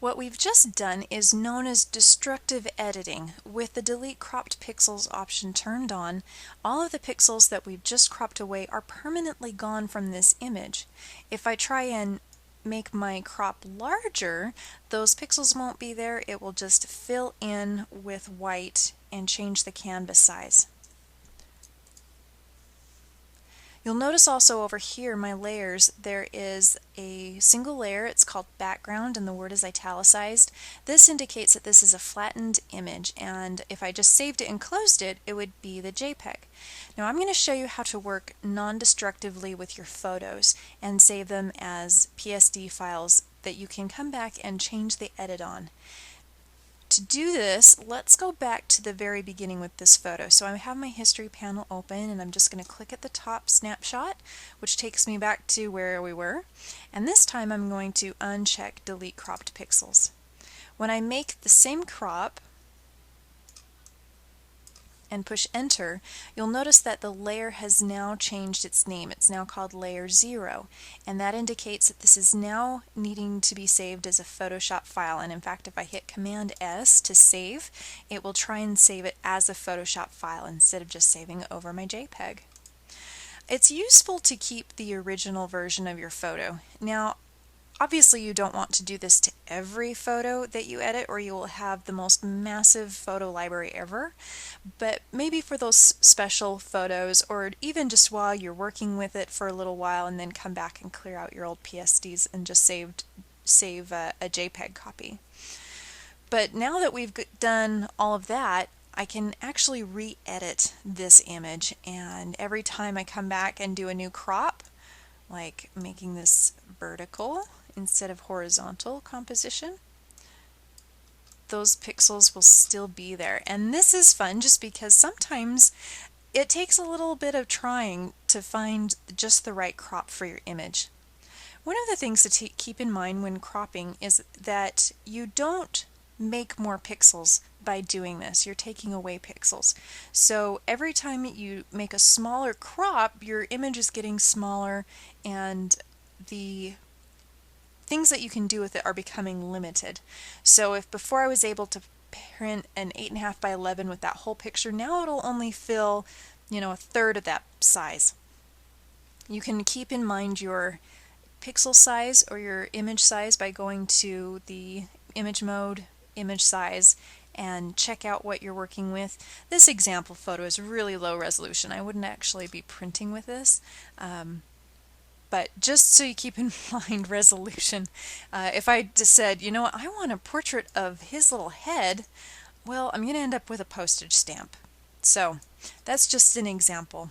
What we've just done is known as destructive editing. With the delete cropped pixels option turned on, all of the pixels that we've just cropped away are permanently gone from this image. If I try and make my crop larger, those pixels won't be there. It will just fill in with white and change the canvas size. You'll notice also over here my layers, there is a single layer. It's called background and the word is italicized. This indicates that this is a flattened image, and if I just saved it and closed it, it would be the JPEG. Now I'm going to show you how to work non-destructively with your photos and save them as PSD files that you can come back and change the edit on. To do this, let's go back to the very beginning with this photo. So I have my history panel open and I'm just going to click at the top snapshot, which takes me back to where we were. And this time I'm going to uncheck delete cropped pixels. When I make the same crop and push enter, you'll notice that the layer has now changed its name. It's now called layer 0, and that indicates that this is now needing to be saved as a Photoshop file. And in fact, if I hit Command S to save, it will try and save it as a Photoshop file instead of just saving it over my JPEG. It's useful to keep the original version of your photo. Now, obviously you don't want to do this to every photo that you edit or you will have the most massive photo library ever, but maybe for those special photos or even just while you're working with it for a little while and then come back and clear out your old PSDs and just save a JPEG copy. But now that we've done all of that, I can actually re-edit this image, and every time I come back and do a new crop, like making this vertical instead of horizontal composition, those pixels will still be there. And this is fun just because sometimes it takes a little bit of trying to find just the right crop for your image. One of the things to keep in mind when cropping is that you don't make more pixels by doing this. You're taking away pixels. So every time you make a smaller crop, your image is getting smaller and the things that you can do with it are becoming limited. So if before I was able to print an 8.5 by 11 with that whole picture, now it'll only fill, a third of that size. You can keep in mind your pixel size or your image size by going to the image mode, image size, and check out what you're working with. This example photo is really low resolution. I wouldn't actually be printing with this. But just so you keep in mind resolution, if I just said, I want a portrait of his little head, well, I'm going to end up with a postage stamp. So that's just an example.